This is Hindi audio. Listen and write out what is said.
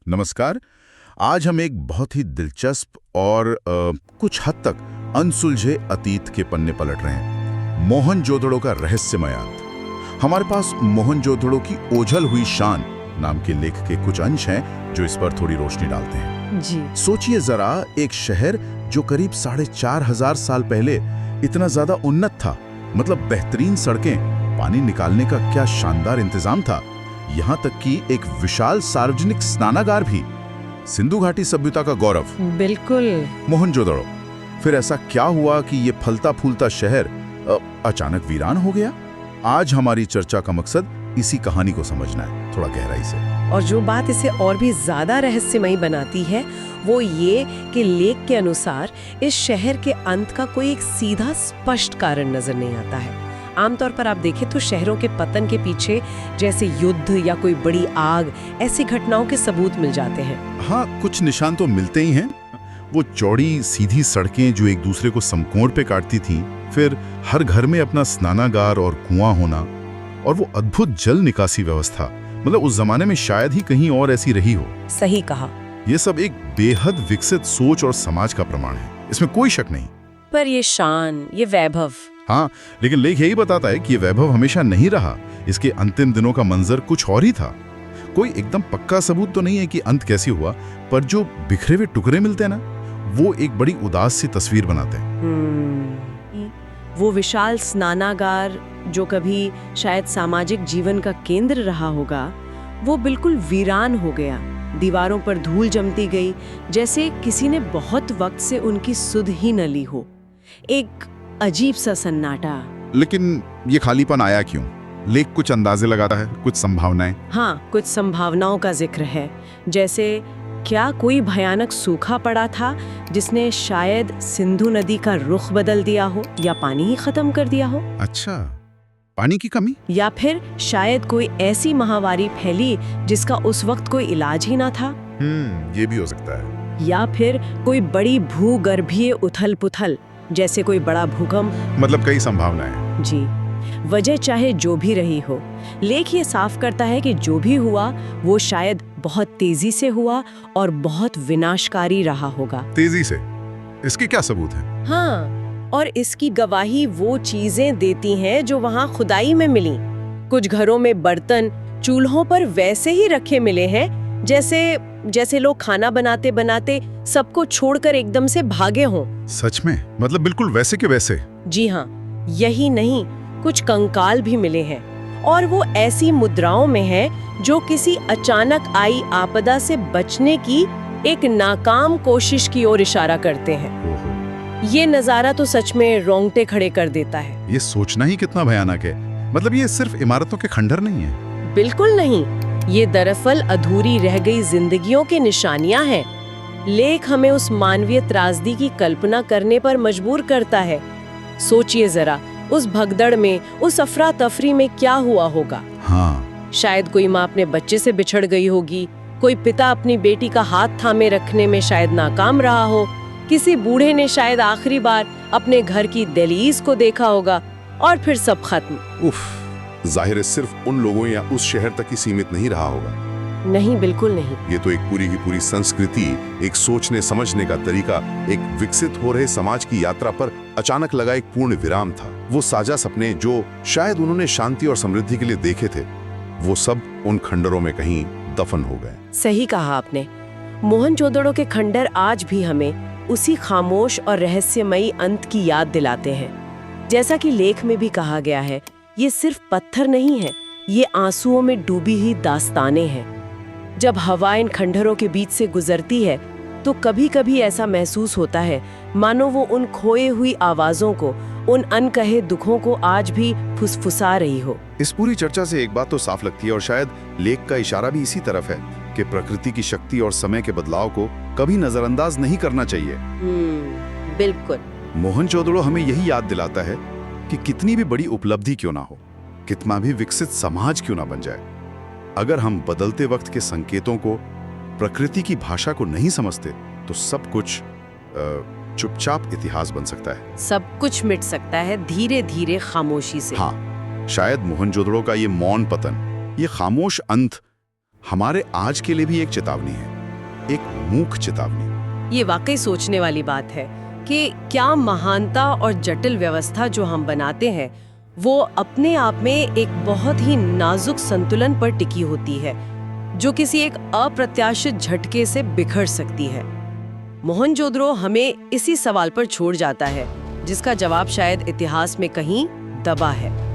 नमस्कार। आज हम एक बहुत ही दिलचस्प और कुछ हद तक अनसुलझे अतीत के पन्ने पलट रहे हैं। मोहनजोदड़ो का रहस्यमय अंत। हमारे पास मोहनजोदड़ो की ओझल हुई शान नाम के लेख के कुछ अंश हैं जो इस पर थोड़ी रोशनी डालते हैं। जी। सोचिए जरा, एक शहर जो करीब 4,500 साल पहले इतना ज्यादा उन्नत था, मतलब बेहतरीन सड़कें, पानी निकालने का क्या शानदार इंतजाम था, यहाँ तक कि एक विशाल सार्वजनिक स्नानागार भी। सिंधु घाटी सभ्यता का गौरव। बिल्कुल। मोहनजोदड़ो। फिर ऐसा क्या हुआ कि ये फलता फूलता शहर अचानक वीरान हो गया? आज हमारी चर्चा का मकसद इसी कहानी को समझना है, थोड़ा गहराई से। और जो बात इसे और भी ज्यादा रहस्यमयी बनाती है वो ये कि लेख के अनुसार इस शहर के अंत का कोई एक सीधा स्पष्ट कारण नजर नहीं आता है। आमतौर पर आप देखें तो शहरों के पतन के पीछे जैसे युद्ध या कोई बड़ी आग, ऐसी घटनाओं के सबूत मिल जाते हैं। हाँ, कुछ निशान तो मिलते ही हैं। वो चौड़ी सीधी सड़कें जो एक दूसरे को समकोण पे काटती थीं, फिर हर घर में अपना स्नानागार और कुआं होना, और वो अद्भुत जल निकासी व्यवस्था, मतलब उस जमाने में शायद ही कहीं और ऐसी रही हो। सही कहा। ये सब एक बेहद विकसित सोच और समाज का प्रमाण है, इसमें कोई शक नहीं। पर ये शान, ये वैभव। हाँ, लेकिन लेख यही बताता है कि ये वैभव हमेशा नहीं रहा। इसके अंतिम दिनों का मंजर कुछ और ही था। कोई एकदम पक्का सबूत तो नहीं है कि अंत कैसे हुआ, पर जो बिखरे हुए टुकड़े मिलते हैं ना, वो एक बड़ी उदास सी तस्वीर बनाते हैं। वो विशाल स्नानागार जो कभी शायद सामाजिक जीवन का केंद्र रहा होगा, वो बिल्कुल वीरान हो गया। दीवारों पर धूल जमती गई, जैसे किसी ने बहुत वक्त से उनकी सुध ही न ली हो। एक अजीब सा सन्नाटा। लेकिन ये खालीपन आया क्यों? लेख कुछ अंदाजे लगाता है, कुछ संभावनाएं। हाँ, कुछ संभावनाओं का जिक्र है। जैसे क्या कोई भयानक सूखा पड़ा था जिसने शायद सिंधु नदी का रुख बदल दिया हो, या पानी ही खत्म कर दिया हो। अच्छा, पानी की कमी? या फिर शायद कोई ऐसी महामारी फैली जिसका उस वक्त कोई इलाज ही ना था। ये भी हो सकता है। या फिर कोई बड़ी भूगर्भीय उथल पुथल, जैसे कोई बड़ा भूकंप। मतलब कई संभावनाएं। जी। वजह चाहे जो भी रही हो, लेख ये साफ करता है कि जो भी हुआ वो शायद बहुत तेजी से हुआ और बहुत विनाशकारी रहा होगा। तेजी से? इसके क्या सबूत हैं? हाँ, और इसकी गवाही वो चीजें देती हैं जो वहाँ खुदाई में मिली। कुछ घरों में बर्तन चूल्हों पर वैसे ही रखे मिले हैं जैसे लोग खाना बनाते बनाते सबको छोड़कर एकदम से भागे हों। सच में? मतलब बिल्कुल वैसे के वैसे? जी हाँ, यही नहीं, कुछ कंकाल भी मिले हैं, और वो ऐसी मुद्राओं में है जो किसी अचानक आई आपदा से बचने की एक नाकाम कोशिश की ओर इशारा करते हैं। ये नजारा तो सच में रोंगटे खड़े कर देता है। ये सोचना ही कितना भयानक है। मतलब ये सिर्फ इमारतों के खंडहर नहीं है। बिल्कुल नहीं, ये दरअसल अधूरी रह गई जिंदगियों के निशानियां हैं। लेख हमें उस मानवीय त्रासदी की कल्पना करने पर मजबूर करता है। सोचिए जरा, उस भगदड़ में, उस अफरा तफरी में क्या हुआ होगा। हाँ। शायद कोई माँ अपने बच्चे से बिछड़ गई होगी, कोई पिता अपनी बेटी का हाथ थामे रखने में शायद नाकाम रहा हो, किसी बूढ़े ने शायद आखिरी बार अपने घर की दहलीज को देखा होगा, और फिर सब खत्म। उफ, जाहिर है सिर्फ उन लोगों या उस शहर तक ही सीमित नहीं रहा होगा। नहीं, बिल्कुल नहीं। ये तो एक पूरी की पूरी संस्कृति, एक सोचने समझने का तरीका, एक विकसित हो रहे समाज की यात्रा पर अचानक लगा एक पूर्ण विराम था। वो साझा सपने जो शायद उन्होंने शांति और समृद्धि के लिए देखे थे, वो सब उन खंडरों में कहीं दफन हो गए। सही कहा आपने। मोहनजोदड़ो के खंडर आज भी हमें उसी खामोश और रहस्यमयी अंत की याद दिलाते हैं। जैसा कि लेख में भी कहा गया है, ये सिर्फ पत्थर नहीं है, ये आंसुओं में डूबी हुई दास्तानें हैं। जब हवा इन खंडरों के बीच से गुजरती है तो कभी कभी ऐसा महसूस होता है मानो वो उन खोए हुई आवाजों को, उन अनकहे दुखों को आज भी फुसफुसा रही हो। इस पूरी चर्चा से एक बात तो साफ लगती है, और शायद लेख का इशारा भी इसी तरफ है कि प्रकृति की शक्ति और समय के बदलाव को कभी नजरअंदाज नहीं करना चाहिए। बिल्कुल। मोहनजोदड़ो हमें यही याद दिलाता है कि कितनी भी बड़ी उपलब्धि क्यों ना हो, कितना भी विकसित समाज क्यों ना बन जाए, अगर हम बदलते वक्त के संकेतों को, प्रकृति की भाषा को नहीं समझते, तो सब कुछ चुपचाप इतिहास बन सकता है। सब कुछ मिट सकता है धीरे धीरे खामोशी से। हाँ, शायद मोहनजोदड़ो का ये मौन पतन, ये खामोश अंत हमारे आज के लिए भी एक चेतावनी है। एक मूक चेतावनी। ये वाकई सोचने वाली बात है कि क्या महानता और जटिल व्यवस्था जो हम बनाते हैं वो अपने आप में एक बहुत ही नाजुक संतुलन पर टिकी होती है, जो किसी एक अप्रत्याशित झटके से बिखर सकती है। मोहनजोदड़ो हमें इसी सवाल पर छोड़ जाता है, जिसका जवाब शायद इतिहास में कहीं दबा है।